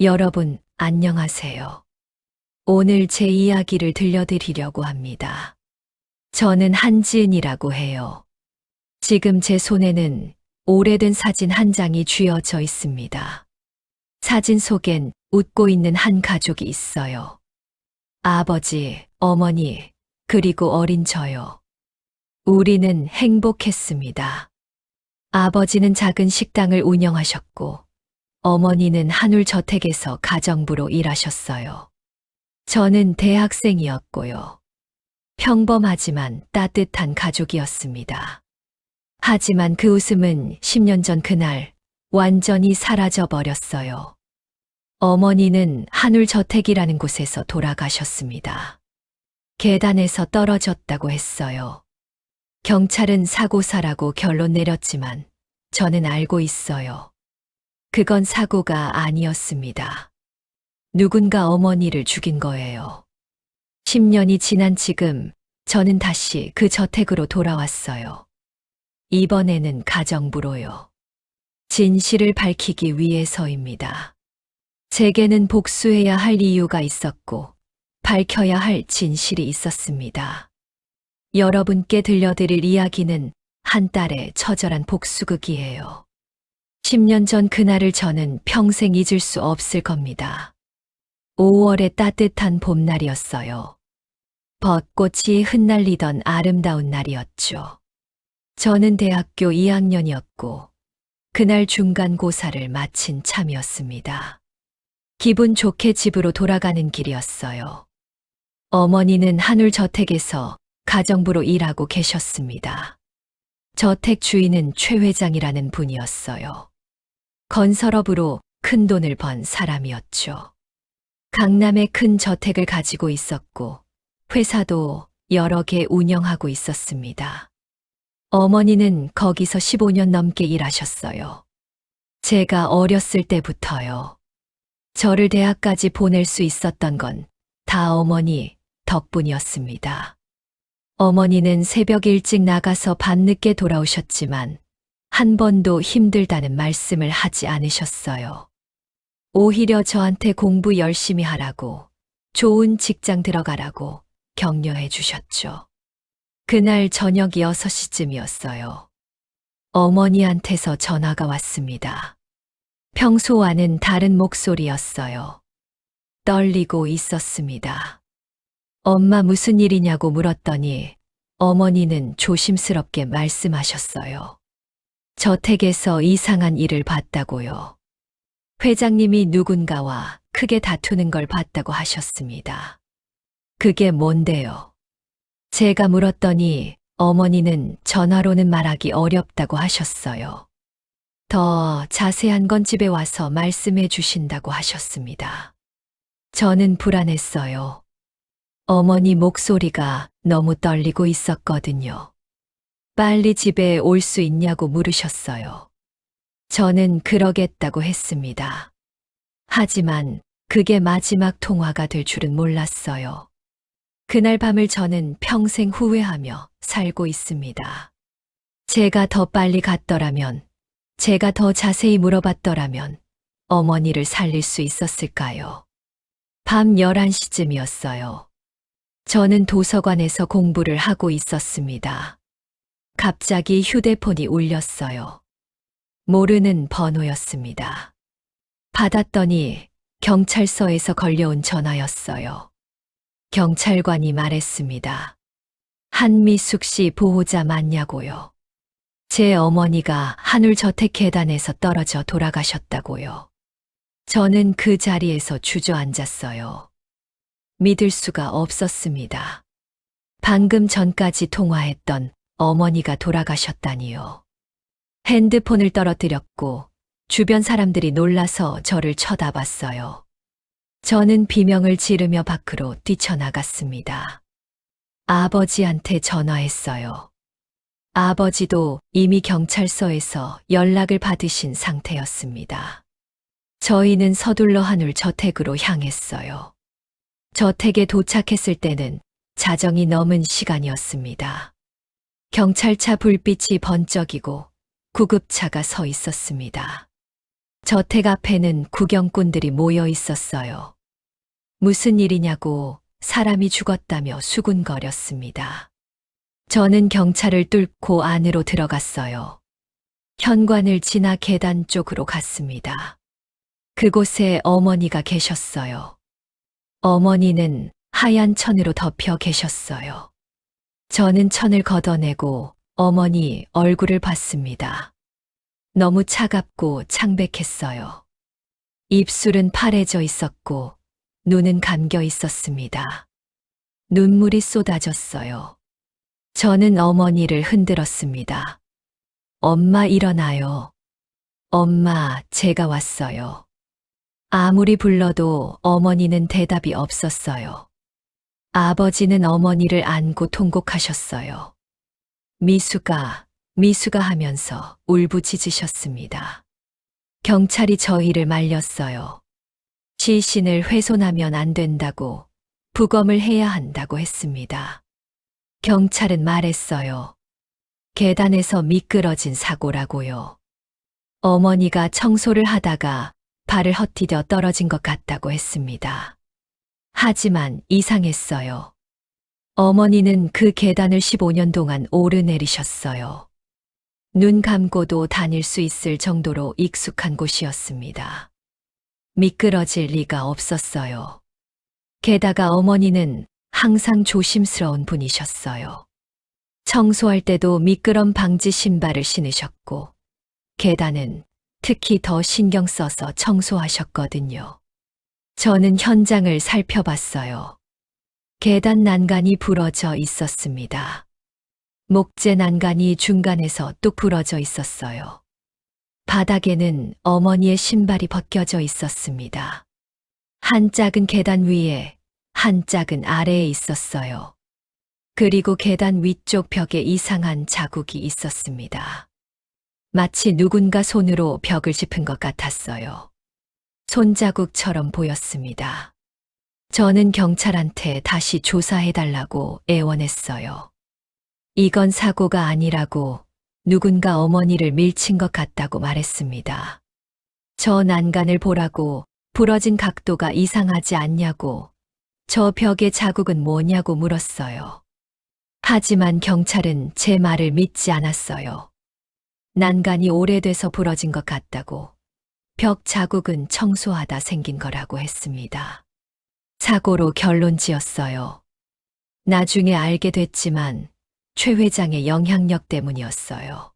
여러분, 안녕하세요. 오늘 제 이야기를 들려드리려고 합니다. 저는 한지은이라고 해요. 지금 제 손에는 오래된 사진 한 장이 쥐어져 있습니다. 사진 속엔 웃고 있는 한 가족이 있어요. 아버지, 어머니, 그리고 어린 저요. 우리는 행복했습니다. 아버지는 작은 식당을 운영하셨고, 어머니는 한울저택에서 가정부로 일하셨어요. 저는 대학생이었고요. 평범하지만 따뜻한 가족이었습니다. 하지만 그 웃음은 10년 전 그날 완전히 사라져 버렸어요. 어머니는 한울저택이라는 곳에서 돌아가셨습니다. 계단에서 떨어졌다고 했어요. 경찰은 사고사라고 결론 내렸지만 저는 알고 있어요. 그건 사고가 아니었습니다. 누군가 어머니를 죽인 거예요. 10년이 지난 지금 저는 다시 그 저택으로 돌아왔어요. 이번에는 가정부로요. 진실을 밝히기 위해서입니다. 제게는 복수해야 할 이유가 있었고 밝혀야 할 진실이 있었습니다. 여러분께 들려드릴 이야기는 한 딸의 처절한 복수극이에요. 10년 전 그날을 저는 평생 잊을 수 없을 겁니다. 5월의 따뜻한 봄날이었어요. 벚꽃이 흩날리던 아름다운 날이었죠. 저는 대학교 2학년이었고 그날 중간고사를 마친 참이었습니다. 기분 좋게 집으로 돌아가는 길이었어요. 어머니는 한울저택에서 가정부로 일하고 계셨습니다. 저택 주인은 최 회장이라는 분이었어요. 건설업으로 큰 돈을 번 사람이었죠. 강남에 큰 저택을 가지고 있었고 회사도 여러 개 운영하고 있었습니다. 어머니는 거기서 15년 넘게 일하셨어요. 제가 어렸을 때부터요. 저를 대학까지 보낼 수 있었던 건 다 어머니 덕분이었습니다. 어머니는 새벽 일찍 나가서 밤늦게 돌아오셨지만 한 번도 힘들다는 말씀을 하지 않으셨어요. 오히려 저한테 공부 열심히 하라고, 좋은 직장 들어가라고 격려해 주셨죠. 그날 저녁 6시쯤이었어요. 어머니한테서 전화가 왔습니다. 평소와는 다른 목소리였어요. 떨리고 있었습니다. 엄마 무슨 일이냐고 물었더니 어머니는 조심스럽게 말씀하셨어요. 저택에서 이상한 일을 봤다고요. 회장님이 누군가와 크게 다투는 걸 봤다고 하셨습니다. 그게 뭔데요? 제가 물었더니 어머니는 전화로는 말하기 어렵다고 하셨어요. 더 자세한 건 집에 와서 말씀해 주신다고 하셨습니다. 저는 불안했어요. 어머니 목소리가 너무 떨리고 있었거든요. 빨리 집에 올 수 있냐고 물으셨어요. 저는 그러겠다고 했습니다. 하지만 그게 마지막 통화가 될 줄은 몰랐어요. 그날 밤을 저는 평생 후회하며 살고 있습니다. 제가 더 빨리 갔더라면, 제가 더 자세히 물어봤더라면 어머니를 살릴 수 있었을까요? 밤 11시쯤이었어요. 저는 도서관에서 공부를 하고 있었습니다. 갑자기 휴대폰이 울렸어요. 모르는 번호였습니다. 받았더니 경찰서에서 걸려온 전화였어요. 경찰관이 말했습니다. 한미숙 씨 보호자 맞냐고요. 제 어머니가 한울저택 계단에서 떨어져 돌아가셨다고요. 저는 그 자리에서 주저앉았어요. 믿을 수가 없었습니다. 방금 전까지 통화했던 어머니가 돌아가셨다니요. 핸드폰을 떨어뜨렸고 주변 사람들이 놀라서 저를 쳐다봤어요. 저는 비명을 지르며 밖으로 뛰쳐나갔습니다. 아버지한테 전화했어요. 아버지도 이미 경찰서에서 연락을 받으신 상태였습니다. 저희는 서둘러 한울저택으로 향했어요. 저택에 도착했을 때는 자정이 넘은 시간이었습니다. 경찰차 불빛이 번쩍이고 구급차가 서 있었습니다. 저택 앞에는 구경꾼들이 모여 있었어요. 무슨 일이냐고 사람이 죽었다며 수군거렸습니다. 저는 경찰을 뚫고 안으로 들어갔어요. 현관을 지나 계단 쪽으로 갔습니다. 그곳에 어머니가 계셨어요. 어머니는 하얀 천으로 덮여 계셨어요. 저는 천을 걷어내고 어머니 얼굴을 봤습니다. 너무 차갑고 창백했어요. 입술은 파래져 있었고 눈은 감겨 있었습니다. 눈물이 쏟아졌어요. 저는 어머니를 흔들었습니다. 엄마 일어나요. 엄마, 제가 왔어요. 아무리 불러도 어머니는 대답이 없었어요. 아버지는 어머니를 안고 통곡하셨어요. 미수가 하면서 울부짖으셨습니다. 경찰이 저희를 말렸어요. 시신을 훼손하면 안 된다고, 부검을 해야 한다고 했습니다. 경찰은 말했어요. 계단에서 미끄러진 사고라고요. 어머니가 청소를 하다가 발을 헛디뎌 떨어진 것 같다고 했습니다. 하지만 이상했어요. 어머니는 그 계단을 15년 동안 오르내리셨어요. 눈 감고도 다닐 수 있을 정도로 익숙한 곳이었습니다. 미끄러질 리가 없었어요. 게다가 어머니는 항상 조심스러운 분이셨어요. 청소할 때도 미끄럼 방지 신발을 신으셨고, 계단은 특히 더 신경 써서 청소하셨거든요. 저는 현장을 살펴봤어요. 계단 난간이 부러져 있었습니다. 목재 난간이 중간에서 뚝 부러져 있었어요. 바닥에는 어머니의 신발이 벗겨져 있었습니다. 한 짝은 계단 위에, 한 짝은 아래에 있었어요. 그리고 계단 위쪽 벽에 이상한 자국이 있었습니다. 마치 누군가 손으로 벽을 짚은 것 같았어요. 손자국처럼 보였습니다. 저는 경찰한테 다시 조사해달라고 애원했어요. 이건 사고가 아니라고, 누군가 어머니를 밀친 것 같다고 말했습니다. 저 난간을 보라고, 부러진 각도가 이상하지 않냐고, 저 벽의 자국은 뭐냐고 물었어요. 하지만 경찰은 제 말을 믿지 않았어요. 난간이 오래돼서 부러진 것 같다고, 벽 자국은 청소하다 생긴 거라고 했습니다. 사고로 결론 지었어요. 나중에 알게 됐지만 최 회장의 영향력 때문이었어요.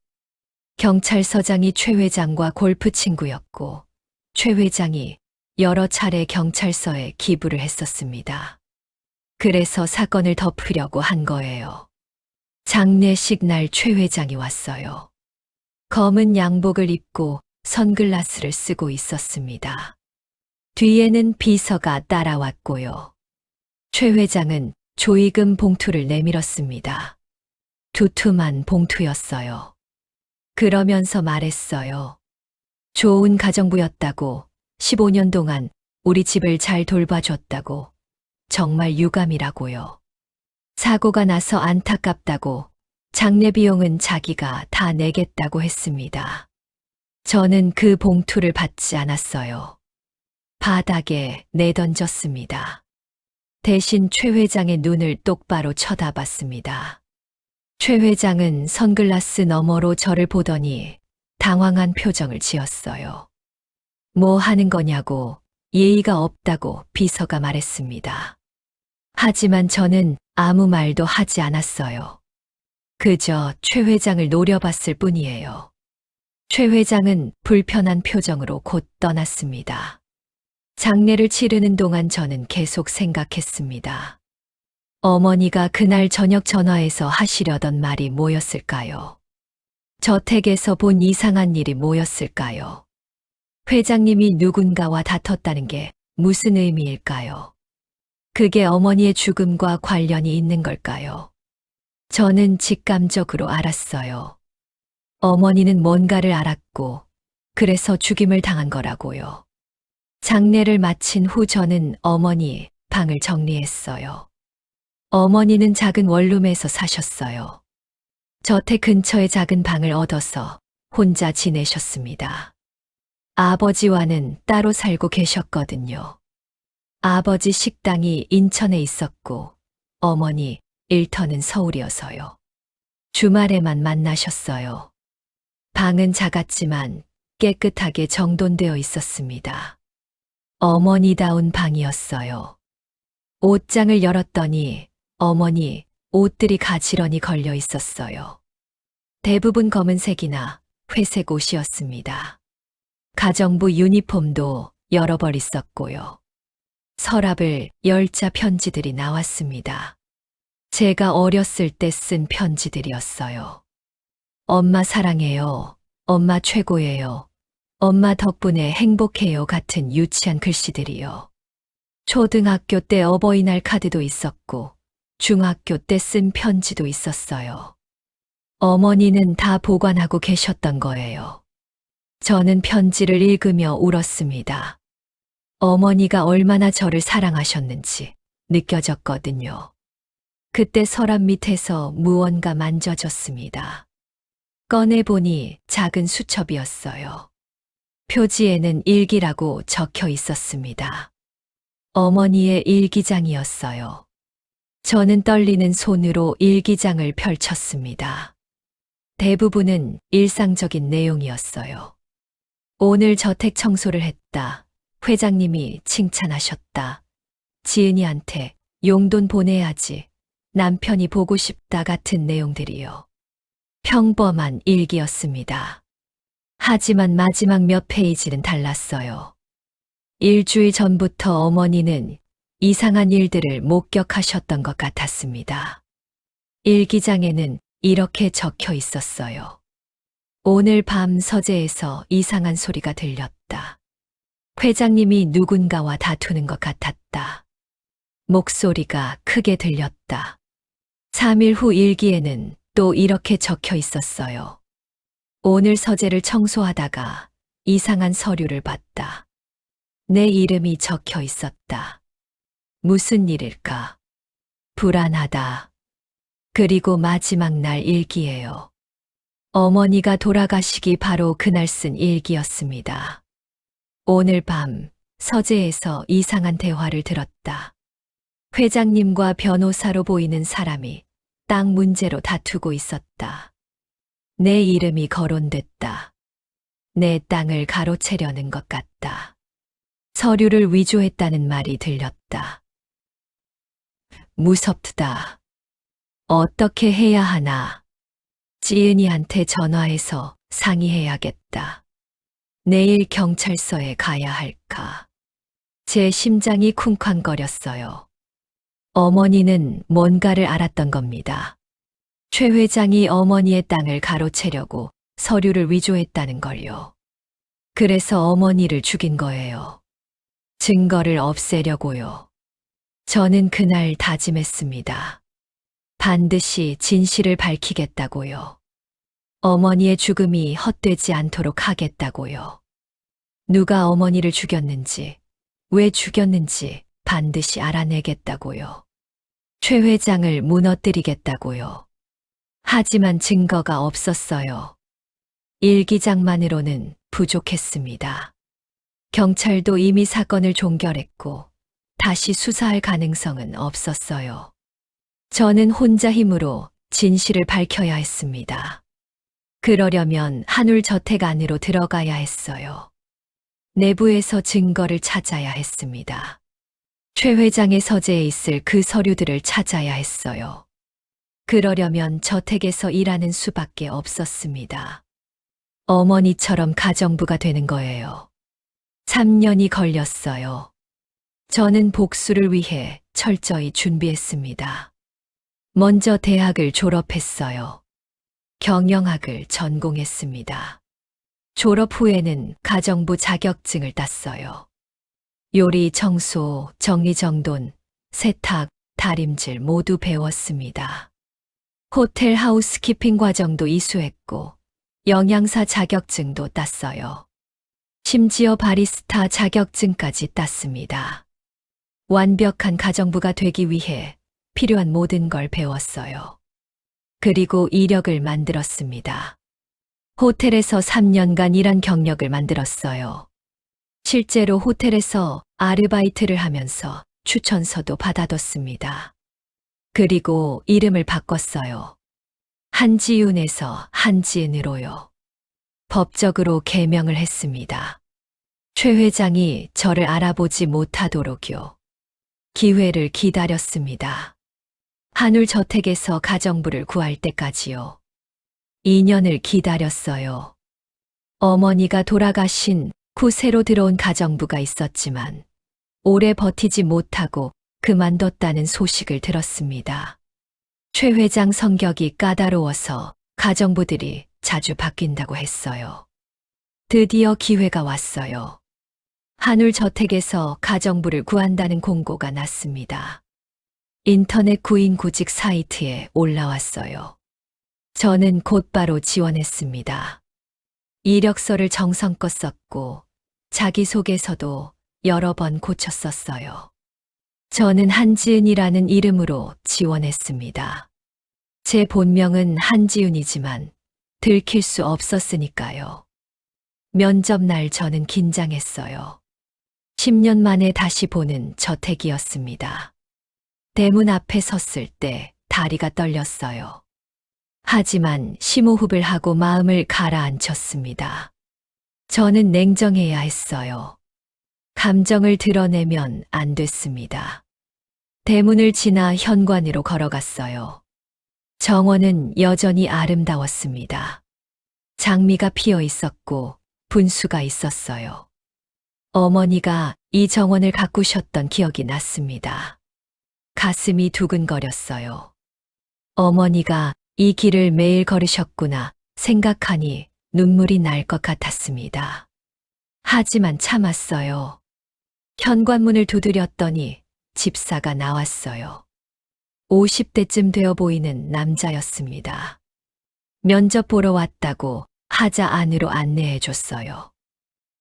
경찰서장이 최 회장과 골프 친구였고, 최 회장이 여러 차례 경찰서에 기부를 했었습니다. 그래서 사건을 덮으려고 한 거예요. 장례식 날 최 회장이 왔어요. 검은 양복을 입고 선글라스를 쓰고 있었습니다. 뒤에는 비서가 따라왔고요. 최 회장은 조의금 봉투를 내밀었습니다. 두툼한 봉투였어요. 그러면서 말했어요. 좋은 가정부였다고, 15년 동안 우리 집을 잘 돌봐줬다고, 정말 유감이라고요. 사고가 나서 안타깝다고, 장례 비용은 자기가 다 내겠다고 했습니다. 저는 그 봉투를 받지 않았어요. 바닥에 내던졌습니다. 대신 최 회장의 눈을 똑바로 쳐다봤습니다. 최 회장은 선글라스 너머로 저를 보더니 당황한 표정을 지었어요. 뭐 하는 거냐고, 예의가 없다고 비서가 말했습니다. 하지만 저는 아무 말도 하지 않았어요. 그저 최 회장을 노려봤을 뿐이에요. 최 회장은 불편한 표정으로 곧 떠났습니다. 장례를 치르는 동안 저는 계속 생각했습니다. 어머니가 그날 저녁 전화해서 하시려던 말이 뭐였을까요? 저택에서 본 이상한 일이 뭐였을까요? 회장님이 누군가와 다퉜다는 게 무슨 의미일까요? 그게 어머니의 죽음과 관련이 있는 걸까요? 저는 직감적으로 알았어요. 어머니는 뭔가를 알았고, 그래서 죽임을 당한 거라고요. 장례를 마친 후 저는 어머니 방을 정리했어요. 어머니는 작은 원룸에서 사셨어요. 저택 근처에 작은 방을 얻어서 혼자 지내셨습니다. 아버지와는 따로 살고 계셨거든요. 아버지 식당이 인천에 있었고 어머니 일터는 서울이어서요. 주말에만 만나셨어요. 방은 작았지만 깨끗하게 정돈되어 있었습니다. 어머니다운 방이었어요. 옷장을 열었더니 어머니 옷들이 가지런히 걸려 있었어요. 대부분 검은색이나 회색 옷이었습니다. 가정부 유니폼도 여러 벌 있었고요. 서랍을 열자 편지들이 나왔습니다. 제가 어렸을 때 쓴 편지들이었어요. 엄마 사랑해요. 엄마 최고예요. 엄마 덕분에 행복해요 같은 유치한 글씨들이요. 초등학교 때 어버이날 카드도 있었고 중학교 때 쓴 편지도 있었어요. 어머니는 다 보관하고 계셨던 거예요. 저는 편지를 읽으며 울었습니다. 어머니가 얼마나 저를 사랑하셨는지 느껴졌거든요. 그때 서랍 밑에서 무언가 만져졌습니다. 꺼내보니 작은 수첩이었어요. 표지에는 일기라고 적혀 있었습니다. 어머니의 일기장이었어요. 저는 떨리는 손으로 일기장을 펼쳤습니다. 대부분은 일상적인 내용이었어요. 오늘 저택 청소를 했다. 회장님이 칭찬하셨다. 지은이한테 용돈 보내야지. 남편이 보고 싶다 같은 내용들이요. 평범한 일기였습니다. 하지만 마지막 몇 페이지는 달랐어요. 일주일 전부터 어머니는 이상한 일들을 목격하셨던 것 같았습니다. 일기장에는 이렇게 적혀 있었어요. 오늘 밤 서재에서 이상한 소리가 들렸다. 회장님이 누군가와 다투는 것 같았다. 목소리가 크게 들렸다. 3일 후 일기에는 또 이렇게 적혀 있었어요. 오늘 서재를 청소하다가 이상한 서류를 봤다. 내 이름이 적혀 있었다. 무슨 일일까? 불안하다. 그리고 마지막 날 일기예요. 어머니가 돌아가시기 바로 그날 쓴 일기였습니다. 오늘 밤 서재에서 이상한 대화를 들었다. 회장님과 변호사로 보이는 사람이 땅 문제로 다투고 있었다. 내 이름이 거론됐다. 내 땅을 가로채려는 것 같다. 서류를 위조했다는 말이 들렸다. 무섭다. 어떻게 해야 하나? 지은이한테 전화해서 상의해야겠다. 내일 경찰서에 가야 할까? 제 심장이 쿵쾅거렸어요. 어머니는 뭔가를 알았던 겁니다. 최 회장이 어머니의 땅을 가로채려고 서류를 위조했다는 걸요. 그래서 어머니를 죽인 거예요. 증거를 없애려고요. 저는 그날 다짐했습니다. 반드시 진실을 밝히겠다고요. 어머니의 죽음이 헛되지 않도록 하겠다고요. 누가 어머니를 죽였는지, 왜 죽였는지 반드시 알아내겠다고요. 최 회장을 무너뜨리겠다고요. 하지만 증거가 없었어요. 일기장만으로는 부족했습니다. 경찰도 이미 사건을 종결했고 다시 수사할 가능성은 없었어요. 저는 혼자 힘으로 진실을 밝혀야 했습니다. 그러려면 한울 저택 안으로 들어가야 했어요. 내부에서 증거를 찾아야 했습니다. 최 회장의 서재에 있을 그 서류들을 찾아야 했어요. 그러려면 저택에서 일하는 수밖에 없었습니다. 어머니처럼 가정부가 되는 거예요. 3년이 걸렸어요. 저는 복수를 위해 철저히 준비했습니다. 먼저 대학을 졸업했어요. 경영학을 전공했습니다. 졸업 후에는 가정부 자격증을 땄어요. 요리, 청소, 정리정돈, 세탁, 다림질 모두 배웠습니다. 호텔 하우스키핑 과정도 이수했고 영양사 자격증도 땄어요. 심지어 바리스타 자격증까지 땄습니다. 완벽한 가정부가 되기 위해 필요한 모든 걸 배웠어요. 그리고 이력을 만들었습니다. 호텔에서 3년간 일한 경력을 만들었어요. 실제로 호텔에서 아르바이트를 하면서 추천서도 받아뒀습니다. 그리고 이름을 바꿨어요. 한지윤에서 한지은으로요. 법적으로 개명을 했습니다. 최 회장이 저를 알아보지 못하도록요. 기회를 기다렸습니다. 한울저택에서 가정부를 구할 때까지요. 2년을 기다렸어요. 어머니가 돌아가신 후 새로 들어온 가정부가 있었지만 오래 버티지 못하고 그만뒀다는 소식을 들었습니다. 최 회장 성격이 까다로워서 가정부들이 자주 바뀐다고 했어요. 드디어 기회가 왔어요. 한울저택에서 가정부를 구한다는 공고가 났습니다. 인터넷 구인 구직 사이트에 올라왔어요. 저는 곧바로 지원했습니다. 이력서를 정성껏 썼고 자기소개서도 여러 번 고쳤었어요. 저는 한지은이라는 이름으로 지원했습니다. 제 본명은 한지윤이지만 들킬 수 없었으니까요. 면접 날 저는 긴장했어요. 10년 만에 다시 보는 저택이었습니다. 대문 앞에 섰을 때 다리가 떨렸어요. 하지만 심호흡을 하고 마음을 가라앉혔습니다. 저는 냉정해야 했어요. 감정을 드러내면 안 됐습니다. 대문을 지나 현관으로 걸어갔어요. 정원은 여전히 아름다웠습니다. 장미가 피어 있었고 분수가 있었어요. 어머니가 이 정원을 가꾸셨던 기억이 났습니다. 가슴이 두근거렸어요. 어머니가 이 길을 매일 걸으셨구나 생각하니 눈물이 날 것 같았습니다. 하지만 참았어요. 현관문을 두드렸더니 집사가 나왔어요. 50대쯤 되어 보이는 남자였습니다. 면접 보러 왔다고 하자 안으로 안내해 줬어요.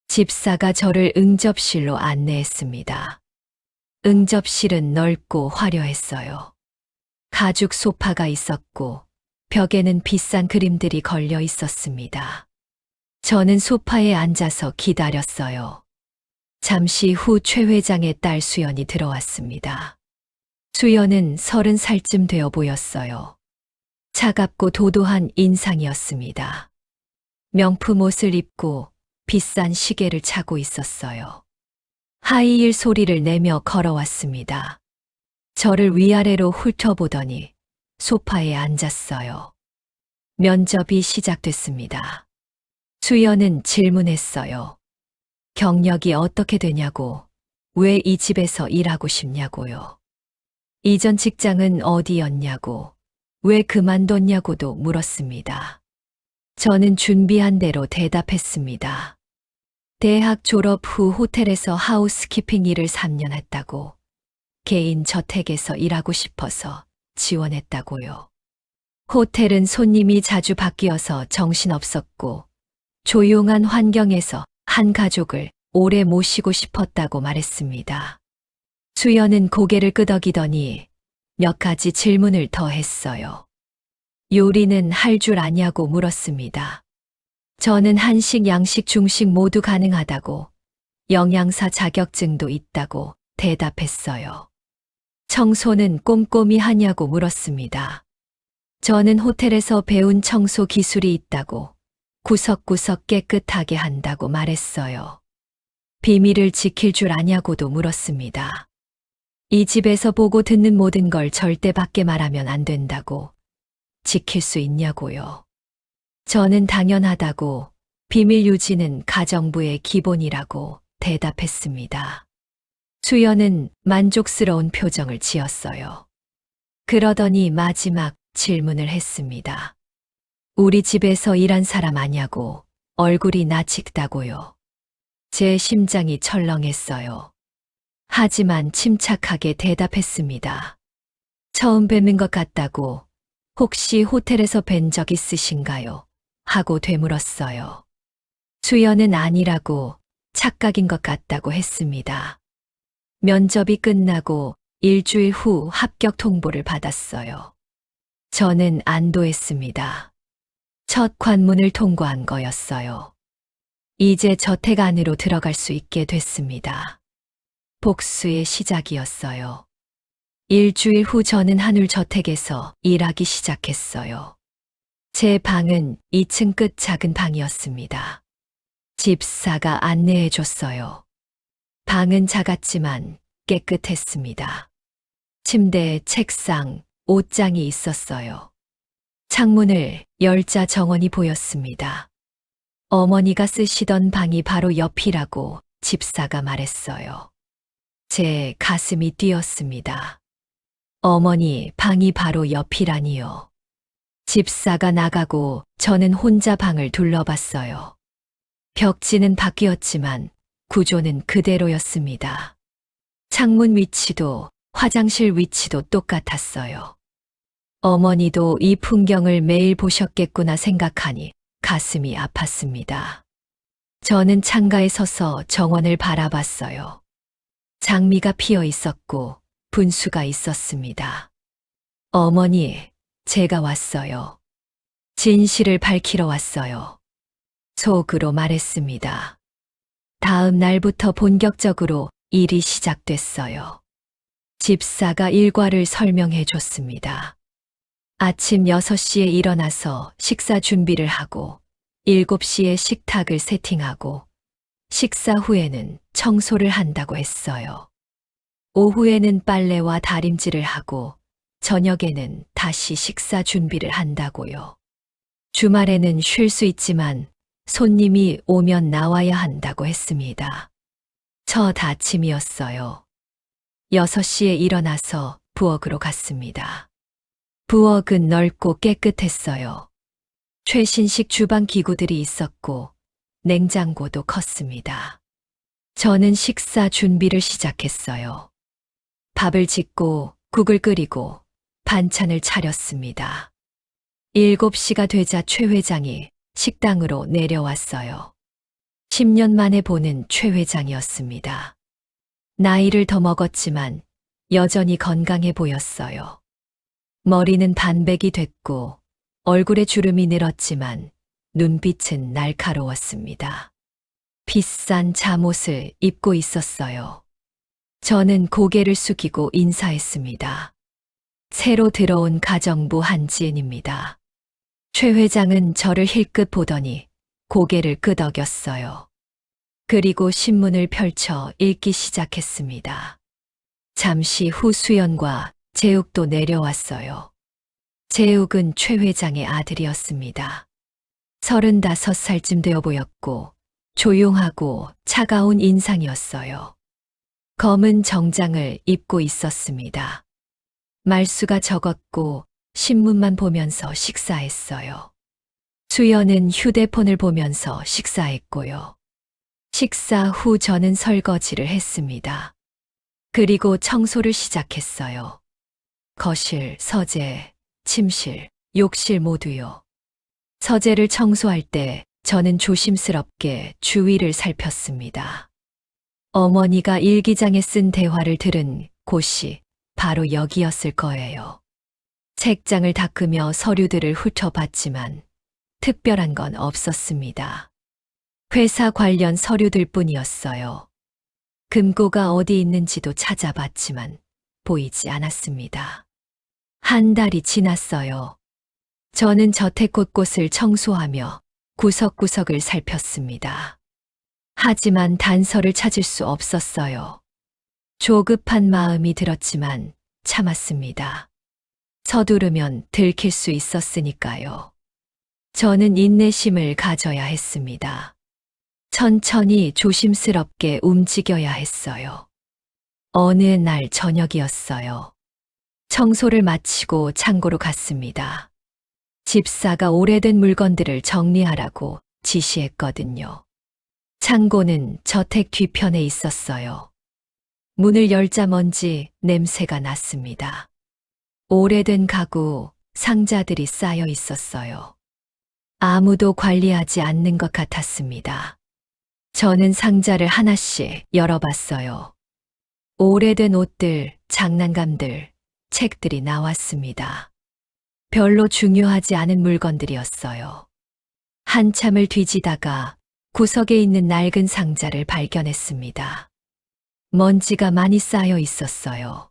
집사가 저를 응접실로 안내했습니다. 응접실은 넓고 화려했어요. 가죽 소파가 있었고 벽에는 비싼 그림들이 걸려 있었습니다. 저는 소파에 앉아서 기다렸어요. 잠시 후 최 회장의 딸 수연이 들어왔습니다. 수연은 30살쯤 되어 보였어요. 차갑고 도도한 인상이었습니다. 명품 옷을 입고 비싼 시계를 차고 있었어요. 하이힐 소리를 내며 걸어왔습니다. 저를 위아래로 훑어보더니 소파에 앉았어요. 면접이 시작됐습니다. 수연은 질문했어요. 경력이 어떻게 되냐고, 왜 이 집에서 일하고 싶냐고요. 이전 직장은 어디였냐고, 왜 그만뒀냐고도 물었습니다. 저는 준비한 대로 대답했습니다. 대학 졸업 후 호텔에서 하우스키핑 일을 3년 했다고, 개인 저택에서 일하고 싶어서 지원했다고요. 호텔은 손님이 자주 바뀌어서 정신없었고, 조용한 환경에서 한 가족을 오래 모시고 싶었다고 말했습니다. 수연은 고개를 끄덕이더니 몇 가지 질문을 더 했어요. 요리는 할 줄 아냐고 물었습니다. 저는 한식, 양식, 중식 모두 가능하다고, 영양사 자격증도 있다고 대답했어요. 청소는 꼼꼼히 하냐고 물었습니다. 저는 호텔에서 배운 청소 기술이 있다고, 구석구석 깨끗하게 한다고 말했어요. 비밀을 지킬 줄 아냐고도 물었습니다. 이 집에서 보고 듣는 모든 걸 절대 밖에 말하면 안 된다고, 지킬 수 있냐고요. 저는 당연하다고, 비밀 유지는 가정부의 기본이라고 대답했습니다. 수연은 만족스러운 표정을 지었어요. 그러더니 마지막 질문을 했습니다. 우리 집에서 일한 사람 아냐고, 얼굴이 나직다고요. 제 심장이 철렁했어요. 하지만 침착하게 대답했습니다. 처음 뵙는 것 같다고, 혹시 호텔에서 뵌 적 있으신가요? 하고 되물었어요. 수연은 아니라고, 착각인 것 같다고 했습니다. 면접이 끝나고 일주일 후 합격 통보를 받았어요. 저는 안도했습니다. 첫 관문을 통과한 거였어요. 이제 저택 안으로 들어갈 수 있게 됐습니다. 복수의 시작이었어요. 일주일 후 저는 한울 저택에서 일하기 시작했어요. 제 방은 2층 끝 작은 방이었습니다. 집사가 안내해 줬어요. 방은 작았지만 깨끗했습니다. 침대, 책상, 옷장이 있었어요. 창문을 열자 정원이 보였습니다. 어머니가 쓰시던 방이 바로 옆이라고 집사가 말했어요. 제 가슴이 뛰었습니다. 어머니 방이 바로 옆이라니요. 집사가 나가고 저는 혼자 방을 둘러봤어요. 벽지는 바뀌었지만 구조는 그대로였습니다. 창문 위치도 화장실 위치도 똑같았어요. 어머니도 이 풍경을 매일 보셨겠구나 생각하니 가슴이 아팠습니다. 저는 창가에 서서 정원을 바라봤어요. 장미가 피어 있었고 분수가 있었습니다. 어머니, 제가 왔어요. 진실을 밝히러 왔어요. 속으로 말했습니다. 다음 날부터 본격적으로 일이 시작됐어요. 집사가 일과를 설명해 줬습니다. 아침 6시에 일어나서 식사 준비를 하고 7시에 식탁을 세팅하고 식사 후에는 청소를 한다고 했어요. 오후에는 빨래와 다림질을 하고 저녁에는 다시 식사 준비를 한다고요. 주말에는 쉴 수 있지만 손님이 오면 나와야 한다고 했습니다. 첫 아침이었어요. 6시에 일어나서 부엌으로 갔습니다. 부엌은 넓고 깨끗했어요. 최신식 주방 기구들이 있었고 냉장고도 컸습니다. 저는 식사 준비를 시작했어요. 밥을 짓고 국을 끓이고 반찬을 차렸습니다. 7시가 되자 최 회장이 식당으로 내려왔어요. 10년 만에 보는 최 회장이었습니다. 나이를 더 먹었지만 여전히 건강해 보였어요. 머리는 반백이 됐고 얼굴에 주름이 늘었지만 눈빛은 날카로웠습니다. 비싼 잠옷을 입고 있었어요. 저는 고개를 숙이고 인사했습니다. 새로 들어온 가정부 한지은입니다. 최 회장은 저를 힐끗 보더니 고개를 끄덕였어요. 그리고 신문을 펼쳐 읽기 시작했습니다. 잠시 후 수연과 재욱도 내려왔어요. 재욱은 최 회장의 아들이었습니다. 35살쯤 되어 보였고 조용하고 차가운 인상이었어요. 검은 정장을 입고 있었습니다. 말수가 적었고 신문만 보면서 식사했어요. 수연은 휴대폰을 보면서 식사했고요. 식사 후 저는 설거지를 했습니다. 그리고 청소를 시작했어요. 거실, 서재, 침실, 욕실 모두요. 서재를 청소할 때 저는 조심스럽게 주위를 살폈습니다. 어머니가 일기장에 쓴 대화를 들은 곳이 바로 여기였을 거예요. 책장을 닦으며 서류들을 훑어봤지만 특별한 건 없었습니다. 회사 관련 서류들 뿐이었어요. 금고가 어디 있는지도 찾아봤지만 보이지 않았습니다. 한 달이 지났어요. 저는 저택 곳곳을 청소하며 구석구석을 살폈습니다. 하지만 단서를 찾을 수 없었어요. 조급한 마음이 들었지만 참았습니다. 서두르면 들킬 수 있었으니까요. 저는 인내심을 가져야 했습니다. 천천히 조심스럽게 움직여야 했어요. 어느 날 저녁이었어요. 청소를 마치고 창고로 갔습니다. 집사가 오래된 물건들을 정리하라고 지시했거든요. 창고는 저택 뒤편에 있었어요. 문을 열자마자 냄새가 났습니다. 오래된 가구, 상자들이 쌓여 있었어요. 아무도 관리하지 않는 것 같았습니다. 저는 상자를 하나씩 열어봤어요. 오래된 옷들, 장난감들, 책들이 나왔습니다. 별로 중요하지 않은 물건들이었어요. 한참을 뒤지다가 구석에 있는 낡은 상자를 발견했습니다. 먼지가 많이 쌓여 있었어요.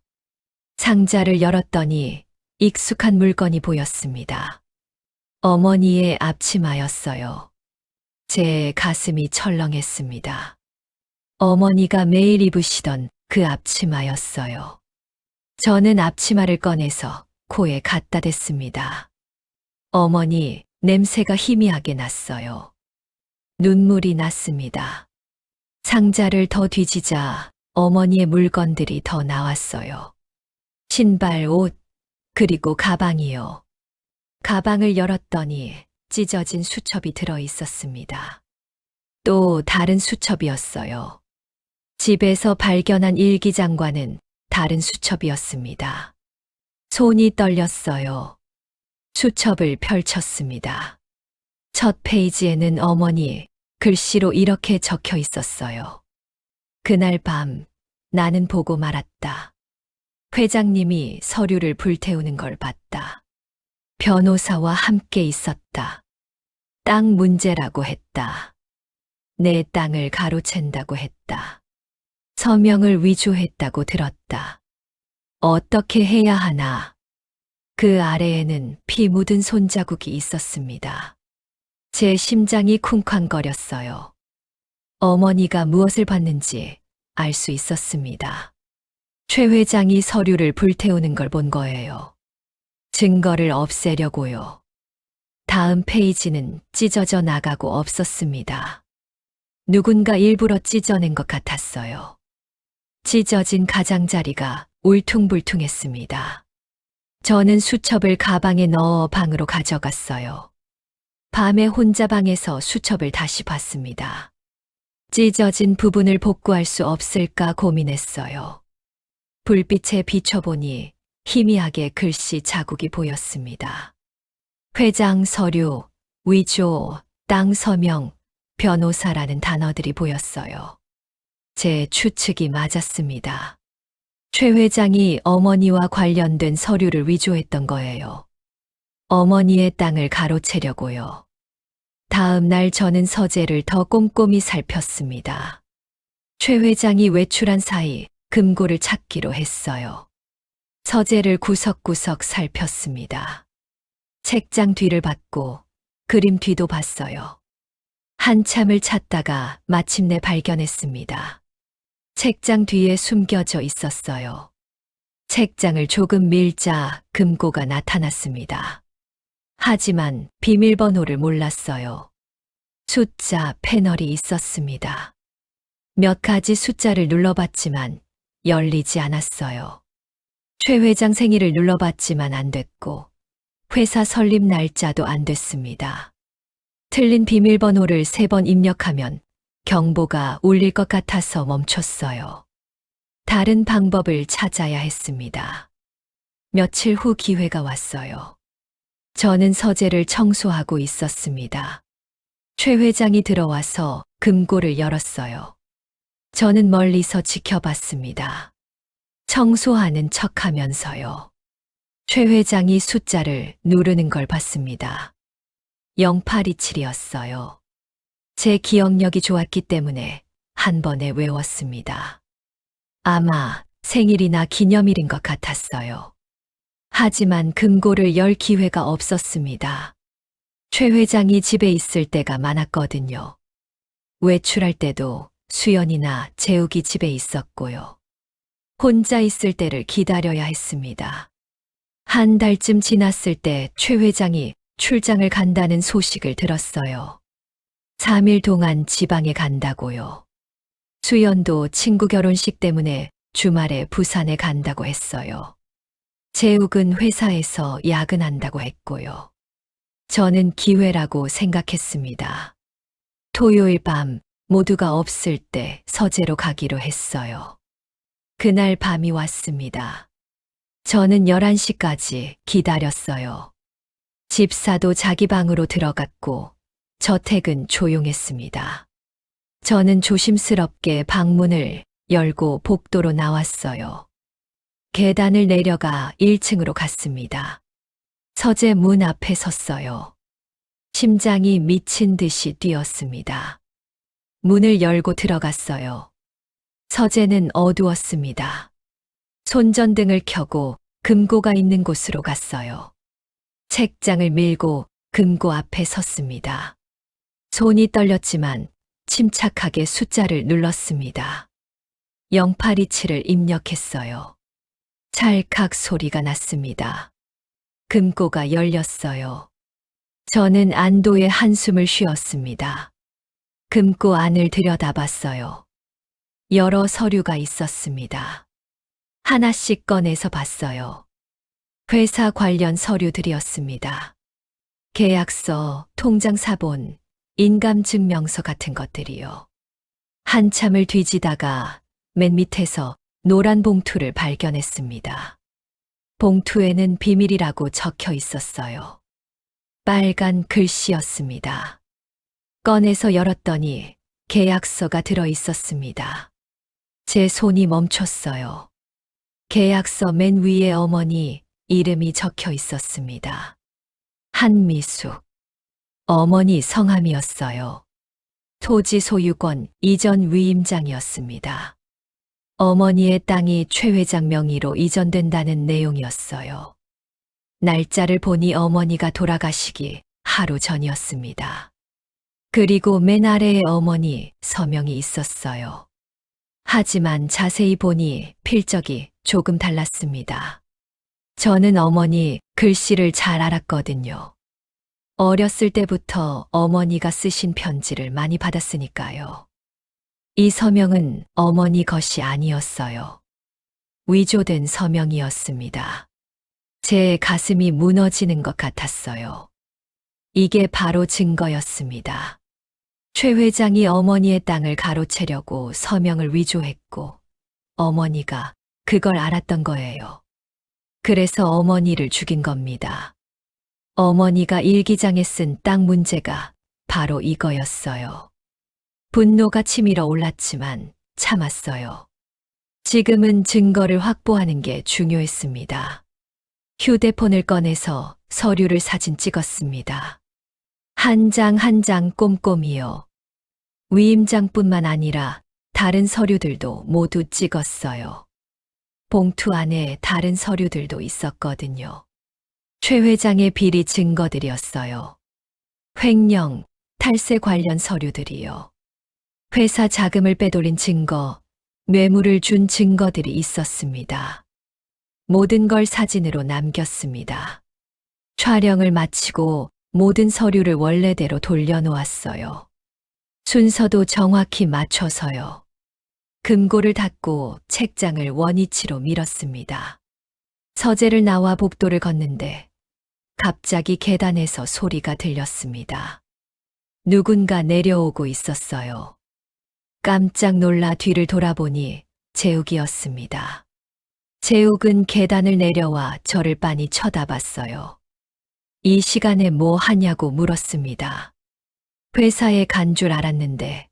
상자를 열었더니 익숙한 물건이 보였습니다. 어머니의 앞치마였어요. 제 가슴이 철렁했습니다. 어머니가 매일 입으시던 그 앞치마였어요. 저는 앞치마를 꺼내서 코에 갖다 댔습니다. 어머니, 냄새가 희미하게 났어요. 눈물이 났습니다. 상자를 더 뒤지자 어머니의 물건들이 더 나왔어요. 신발, 옷, 그리고 가방이요. 가방을 열었더니 찢어진 수첩이 들어 있었습니다. 또 다른 수첩이었어요. 집에서 발견한 일기장과는 다른 수첩이었습니다. 손이 떨렸어요. 수첩을 펼쳤습니다. 첫 페이지에는 어머니 글씨로 이렇게 적혀 있었어요. 그날 밤 나는 보고 말았다. 회장님이 서류를 불태우는 걸 봤다. 변호사와 함께 있었다. 땅 문제라고 했다. 내 땅을 가로챈다고 했다. 서명을 위조했다고 들었다. 어떻게 해야 하나? 그 아래에는 피 묻은 손자국이 있었습니다. 제 심장이 쿵쾅거렸어요. 어머니가 무엇을 봤는지 알 수 있었습니다. 최 회장이 서류를 불태우는 걸 본 거예요. 증거를 없애려고요. 다음 페이지는 찢어져 나가고 없었습니다. 누군가 일부러 찢어낸 것 같았어요. 찢어진 가장자리가 울퉁불퉁했습니다. 저는 수첩을 가방에 넣어 방으로 가져갔어요. 밤에 혼자 방에서 수첩을 다시 봤습니다. 찢어진 부분을 복구할 수 없을까 고민했어요. 불빛에 비춰보니 희미하게 글씨 자국이 보였습니다. 회장 서류, 위조, 땅 서명, 변호사라는 단어들이 보였어요. 제 추측이 맞았습니다. 최 회장이 어머니와 관련된 서류를 위조했던 거예요. 어머니의 땅을 가로채려고요. 다음 날 저는 서재를 더 꼼꼼히 살폈습니다. 최 회장이 외출한 사이 금고를 찾기로 했어요. 서재를 구석구석 살폈습니다. 책장 뒤를 봤고 그림 뒤도 봤어요. 한참을 찾다가 마침내 발견했습니다. 책장 뒤에 숨겨져 있었어요. 책장을 조금 밀자 금고가 나타났습니다. 하지만 비밀번호를 몰랐어요. 숫자 패널이 있었습니다. 몇 가지 숫자를 눌러봤지만 열리지 않았어요. 최 회장 생일을 눌러봤지만 안 됐고 회사 설립 날짜도 안 됐습니다. 틀린 비밀번호를 3번 입력하면 경보가 울릴 것 같아서 멈췄어요. 다른 방법을 찾아야 했습니다. 며칠 후 기회가 왔어요. 저는 서재를 청소하고 있었습니다. 최 회장이 들어와서 금고를 열었어요. 저는 멀리서 지켜봤습니다. 청소하는 척하면서요. 최 회장이 숫자를 누르는 걸 봤습니다. 0827이었어요. 제 기억력이 좋았기 때문에 한 번에 외웠습니다. 아마 생일이나 기념일인 것 같았어요. 하지만 금고를 열 기회가 없었습니다. 최 회장이 집에 있을 때가 많았거든요. 외출할 때도 수연이나 재욱이 집에 있었고요. 혼자 있을 때를 기다려야 했습니다. 한 달쯤 지났을 때 최 회장이 출장을 간다는 소식을 들었어요. 3일 동안 지방에 간다고요. 수연도 친구 결혼식 때문에 주말에 부산에 간다고 했어요. 재욱은 회사에서 야근한다고 했고요. 저는 기회라고 생각했습니다. 토요일 밤 모두가 없을 때 서재로 가기로 했어요. 그날 밤이 왔습니다. 저는 11시까지 기다렸어요. 집사도 자기 방으로 들어갔고 저택은 조용했습니다. 저는 조심스럽게 방문을 열고 복도로 나왔어요. 계단을 내려가 1층으로 갔습니다. 서재 문 앞에 섰어요. 심장이 미친 듯이 뛰었습니다. 문을 열고 들어갔어요. 서재는 어두웠습니다. 손전등을 켜고 금고가 있는 곳으로 갔어요. 책장을 밀고 금고 앞에 섰습니다. 손이 떨렸지만 침착하게 숫자를 눌렀습니다. 0827을 입력했어요. 찰칵 소리가 났습니다. 금고가 열렸어요. 저는 안도의 한숨을 쉬었습니다. 금고 안을 들여다봤어요. 여러 서류가 있었습니다. 하나씩 꺼내서 봤어요. 회사 관련 서류들이었습니다. 계약서, 통장 사본, 인감증명서 같은 것들이요. 한참을 뒤지다가 맨 밑에서 노란 봉투를 발견했습니다. 봉투에는 비밀이라고 적혀 있었어요. 빨간 글씨였습니다. 꺼내서 열었더니 계약서가 들어 있었습니다. 제 손이 멈췄어요. 계약서 맨 위에 어머니 이름이 적혀 있었습니다. 한미숙. 어머니 성함이었어요. 토지 소유권 이전 위임장이었습니다. 어머니의 땅이 최 회장 명의로 이전된다는 내용이었어요. 날짜를 보니 어머니가 돌아가시기 하루 전이었습니다. 그리고 맨 아래에 어머니 서명이 있었어요. 하지만 자세히 보니 필적이 조금 달랐습니다. 저는 어머니 글씨를 잘 알았거든요. 어렸을 때부터 어머니가 쓰신 편지를 많이 받았으니까요. 이 서명은 어머니 것이 아니었어요. 위조된 서명이었습니다. 제 가슴이 무너지는 것 같았어요. 이게 바로 증거였습니다. 최 회장이 어머니의 땅을 가로채려고 서명을 위조했고 어머니가 그걸 알았던 거예요. 그래서 어머니를 죽인 겁니다. 어머니가 일기장에 쓴 땅 문제가 바로 이거였어요. 분노가 치밀어 올랐지만 참았어요. 지금은 증거를 확보하는 게 중요했습니다. 휴대폰을 꺼내서 서류를 사진 찍었습니다. 한 장 한 장 꼼꼼히요. 위임장뿐만 아니라 다른 서류들도 모두 찍었어요. 봉투 안에 다른 서류들도 있었거든요. 최 회장의 비리 증거들이었어요. 횡령, 탈세 관련 서류들이요. 회사 자금을 빼돌린 증거, 뇌물을 준 증거들이 있었습니다. 모든 걸 사진으로 남겼습니다. 촬영을 마치고 모든 서류를 원래대로 돌려놓았어요. 순서도 정확히 맞춰서요. 금고를 닫고 책장을 원위치로 밀었습니다. 서재를 나와 복도를 걷는데 갑자기 계단에서 소리가 들렸습니다. 누군가 내려오고 있었어요. 깜짝 놀라 뒤를 돌아보니 재욱이었습니다. 재욱은 계단을 내려와 저를 빤히 쳐다봤어요. 이 시간에 뭐 하냐고 물었습니다. 회사에 간 줄 알았는데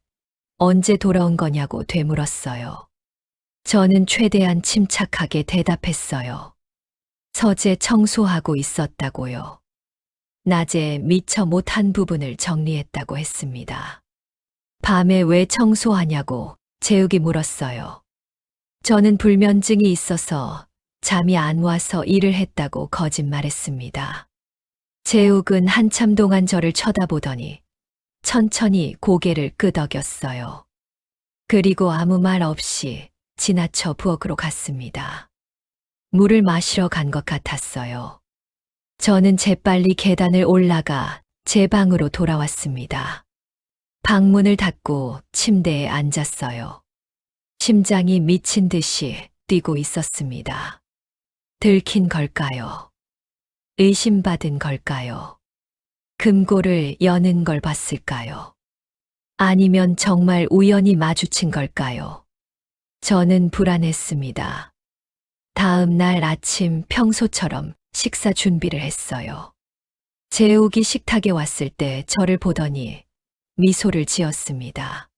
언제 돌아온 거냐고 되물었어요. 저는 최대한 침착하게 대답했어요. 서재 청소하고 있었다고요. 낮에 미처 못한 부분을 정리했다고 했습니다. 밤에 왜 청소하냐고 재욱이 물었어요. 저는 불면증이 있어서 잠이 안 와서 일을 했다고 거짓말했습니다. 재욱은 한참 동안 저를 쳐다보더니 천천히 고개를 끄덕였어요. 그리고 아무 말 없이 지나쳐 부엌으로 갔습니다. 물을 마시러 간 것 같았어요. 저는 재빨리 계단을 올라가 제 방으로 돌아왔습니다. 방문을 닫고 침대에 앉았어요. 심장이 미친 듯이 뛰고 있었습니다. 들킨 걸까요? 의심받은 걸까요? 금고를 여는 걸 봤을까요? 아니면 정말 우연히 마주친 걸까요? 저는 불안했습니다. 다음 날 아침 평소처럼 식사 준비를 했어요. 재욱이 식탁에 왔을 때 저를 보더니 미소를 지었습니다.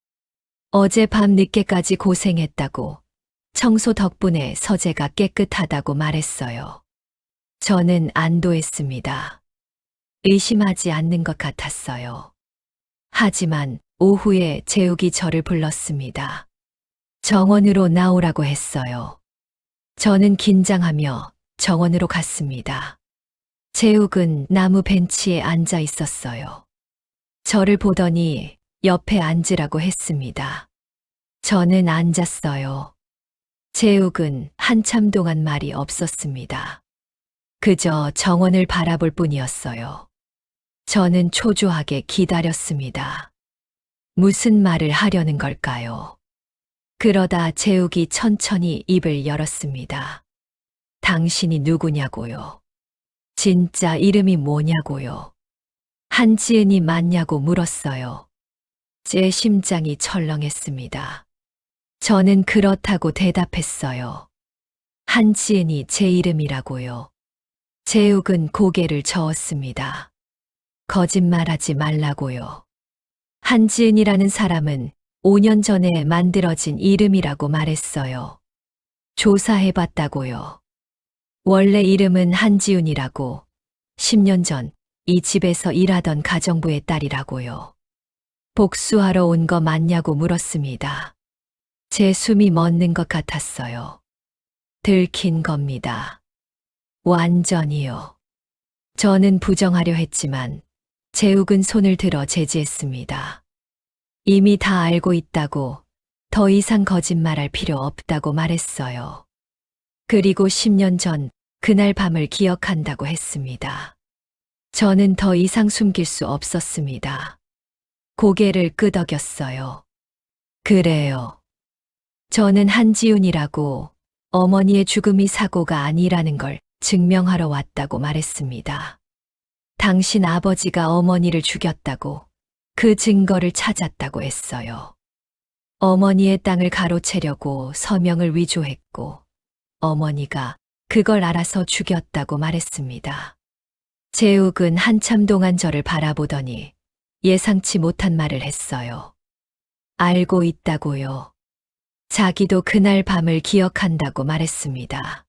어젯밤 늦게까지 고생했다고, 청소 덕분에 서재가 깨끗하다고 말했어요. 저는 안도했습니다. 의심하지 않는 것 같았어요. 하지만 오후에 재욱이 저를 불렀습니다. 정원으로 나오라고 했어요. 저는 긴장하며 정원으로 갔습니다. 재욱은 나무 벤치에 앉아 있었어요. 저를 보더니 옆에 앉으라고 했습니다. 저는 앉았어요. 재욱은 한참 동안 말이 없었습니다. 그저 정원을 바라볼 뿐이었어요. 저는 초조하게 기다렸습니다. 무슨 말을 하려는 걸까요? 그러다 재욱이 천천히 입을 열었습니다. 당신이 누구냐고요? 진짜 이름이 뭐냐고요? 한지은이 맞냐고 물었어요. 제 심장이 철렁했습니다. 저는 그렇다고 대답했어요. 한지은이 제 이름이라고요. 재욱은 고개를 저었습니다. 거짓말하지 말라고요. 한지은이라는 사람은 5년 전에 만들어진 이름이라고 말했어요. 조사해봤다고요. 원래 이름은 한지훈이라고 10년 전 이 집에서 일하던 가정부의 딸이라고요. 복수하러 온 거 맞냐고 물었습니다. 제 숨이 멎는 것 같았어요. 들킨 겁니다. 완전히요. 저는 부정하려 했지만 재욱은 손을 들어 제지했습니다. 이미 다 알고 있다고, 더 이상 거짓말할 필요 없다고 말했어요. 그리고 10년 전 그날 밤을 기억한다고 했습니다. 저는 더 이상 숨길 수 없었습니다. 고개를 끄덕였어요. 그래요. 저는 한지훈이라고, 어머니의 죽음이 사고가 아니라는 걸 증명하러 왔다고 말했습니다. 당신 아버지가 어머니를 죽였다고, 그 증거를 찾았다고 했어요. 어머니의 땅을 가로채려고 서명을 위조했고, 어머니가 그걸 알아서 죽였다고 말했습니다. 재욱은 한참 동안 저를 바라보더니 예상치 못한 말을 했어요. 알고 있다고요. 자기도 그날 밤을 기억한다고 말했습니다.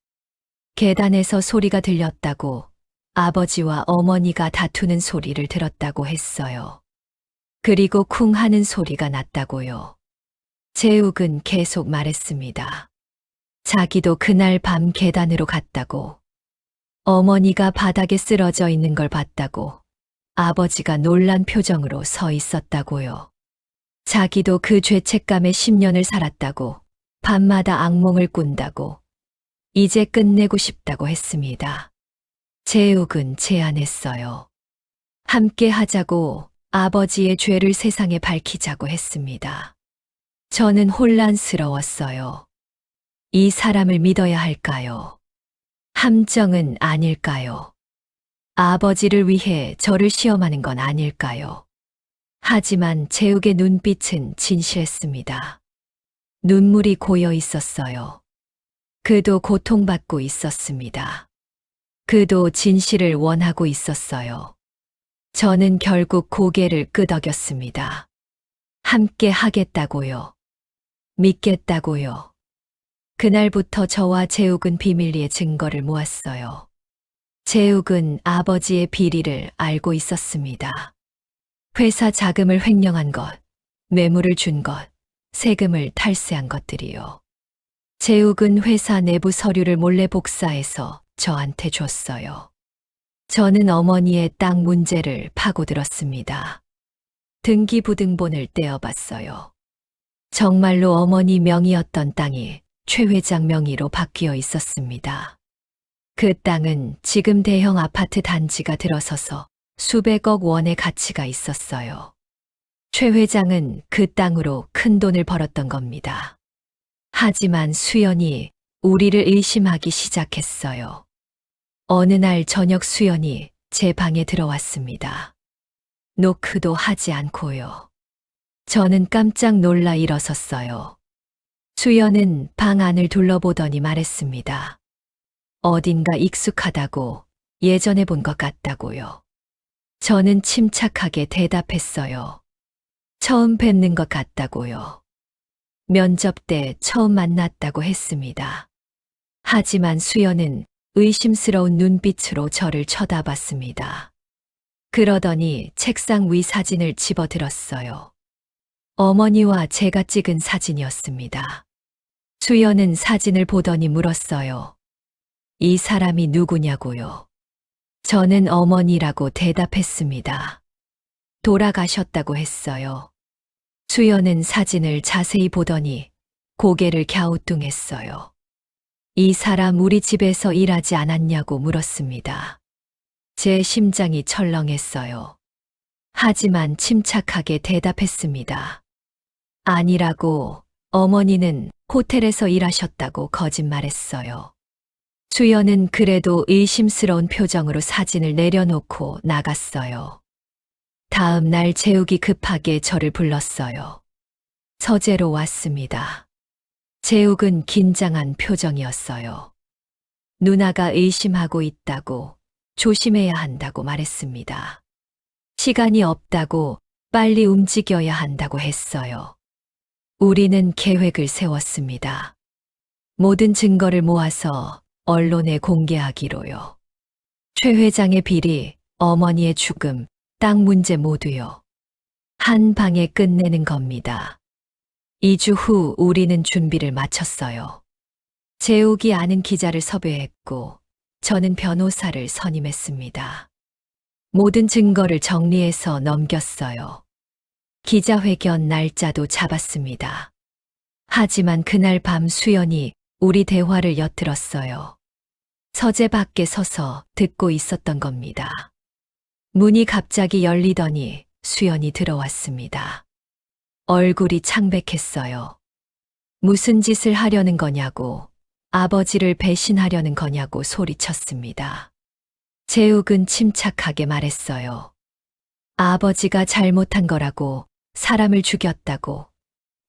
계단에서 소리가 들렸다고, 아버지와 어머니가 다투는 소리를 들었다고 했어요. 그리고 쿵 하는 소리가 났다고요. 재욱은 계속 말했습니다. 자기도 그날 밤 계단으로 갔다고, 어머니가 바닥에 쓰러져 있는 걸 봤다고, 아버지가 놀란 표정으로 서 있었다고요. 자기도 그 죄책감에 10년을 살았다고, 밤마다 악몽을 꾼다고, 이제 끝내고 싶다고 했습니다. 재욱은 제안했어요. 함께 하자고, 아버지의 죄를 세상에 밝히자고 했습니다. 저는 혼란스러웠어요. 이 사람을 믿어야 할까요? 함정은 아닐까요? 아버지를 위해 저를 시험하는 건 아닐까요? 하지만 재욱의 눈빛은 진실했습니다. 눈물이 고여 있었어요. 그도 고통받고 있었습니다. 그도 진실을 원하고 있었어요. 저는 결국 고개를 끄덕였습니다. 함께 하겠다고요. 믿겠다고요. 그날부터 저와 재욱은 비밀리에 증거를 모았어요. 재욱은 아버지의 비리를 알고 있었습니다. 회사 자금을 횡령한 것, 뇌물을 준 것, 세금을 탈세한 것들이요. 재욱은 회사 내부 서류를 몰래 복사해서 저한테 줬어요. 저는 어머니의 땅 문제를 파고들었습니다. 등기부등본을 떼어봤어요. 정말로 어머니 명의였던 땅이 최 회장 명의로 바뀌어 있었습니다. 그 땅은 지금 대형 아파트 단지가 들어서서 수백억 원의 가치가 있었어요. 최 회장은 그 땅으로 큰 돈을 벌었던 겁니다. 하지만 수연이 우리를 의심하기 시작했어요. 어느 날 저녁 수연이 제 방에 들어왔습니다. 노크도 하지 않고요. 저는 깜짝 놀라 일어섰어요. 수연은 방 안을 둘러보더니 말했습니다. 어딘가 익숙하다고, 예전에 본 것 같다고요. 저는 침착하게 대답했어요. 처음 뵙는 것 같다고요. 면접 때 처음 만났다고 했습니다. 하지만 수연은 의심스러운 눈빛으로 저를 쳐다봤습니다. 그러더니 책상 위 사진을 집어들었어요. 어머니와 제가 찍은 사진이었습니다. 수연은 사진을 보더니 물었어요. 이 사람이 누구냐고요. 저는 어머니라고 대답했습니다. 돌아가셨다고 했어요. 수연은 사진을 자세히 보더니 고개를 갸우뚱했어요. 이 사람 우리 집에서 일하지 않았냐고 물었습니다. 제 심장이 철렁했어요. 하지만 침착하게 대답했습니다. 아니라고. 어머니는 호텔에서 일하셨다고 거짓말했어요. 수연은 그래도 의심스러운 표정으로 사진을 내려놓고 나갔어요. 다음 날 재욱이 급하게 저를 불렀어요. 서재로 왔습니다. 재욱은 긴장한 표정이었어요. 누나가 의심하고 있다고, 조심해야 한다고 말했습니다. 시간이 없다고, 빨리 움직여야 한다고 했어요. 우리는 계획을 세웠습니다. 모든 증거를 모아서 언론에 공개하기로요. 최 회장의 비리, 어머니의 죽음, 땅 문제 모두요. 한 방에 끝내는 겁니다. 2주 후 우리는 준비를 마쳤어요. 재욱이 아는 기자를 섭외했고 저는 변호사를 선임했습니다. 모든 증거를 정리해서 넘겼어요. 기자회견 날짜도 잡았습니다. 하지만 그날 밤 수연이 우리 대화를 엿들었어요. 서재 밖에 서서 듣고 있었던 겁니다. 문이 갑자기 열리더니 수연이 들어왔습니다. 얼굴이 창백했어요. 무슨 짓을 하려는 거냐고, 아버지를 배신하려는 거냐고 소리쳤습니다. 재욱은 침착하게 말했어요. 아버지가 잘못한 거라고, 사람을 죽였다고,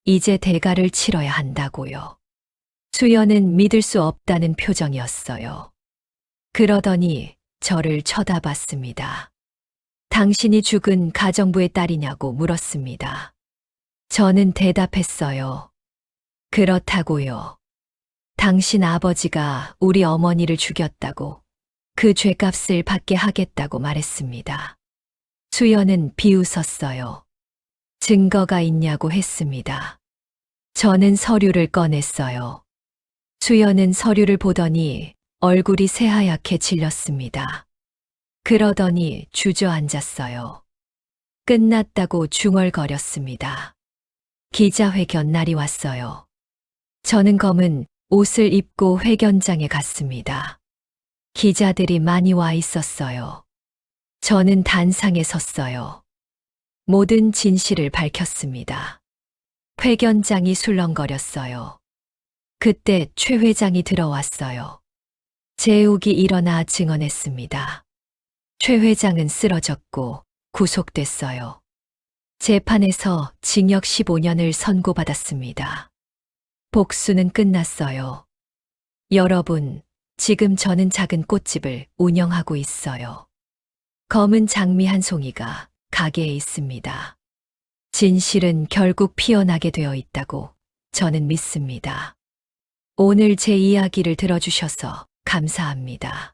이제 대가를 치러야 한다고요. 수연은 믿을 수 없다는 표정이었어요. 그러더니 저를 쳐다봤습니다. 당신이 죽은 가정부의 딸이냐고 물었습니다. 저는 대답했어요. 그렇다고요. 당신 아버지가 우리 어머니를 죽였다고, 그 죄값을 받게 하겠다고 말했습니다. 수연은 비웃었어요. 증거가 있냐고 했습니다. 저는 서류를 꺼냈어요. 수연은 서류를 보더니 얼굴이 새하얗게 질렸습니다. 그러더니 주저앉았어요. 끝났다고 중얼거렸습니다. 기자회견 날이 왔어요. 저는 검은 옷을 입고 회견장에 갔습니다. 기자들이 많이 와 있었어요. 저는 단상에 섰어요. 모든 진실을 밝혔습니다. 회견장이 술렁거렸어요. 그때 최 회장이 들어왔어요. 재욱이 일어나 증언했습니다. 최 회장은 쓰러졌고 구속됐어요. 재판에서 징역 15년을 선고받았습니다. 복수는 끝났어요. 여러분, 지금 저는 작은 꽃집을 운영하고 있어요. 검은 장미 한 송이가 가게에 있습니다. 진실은 결국 피어나게 되어 있다고 저는 믿습니다. 오늘 제 이야기를 들어주셔서 감사합니다.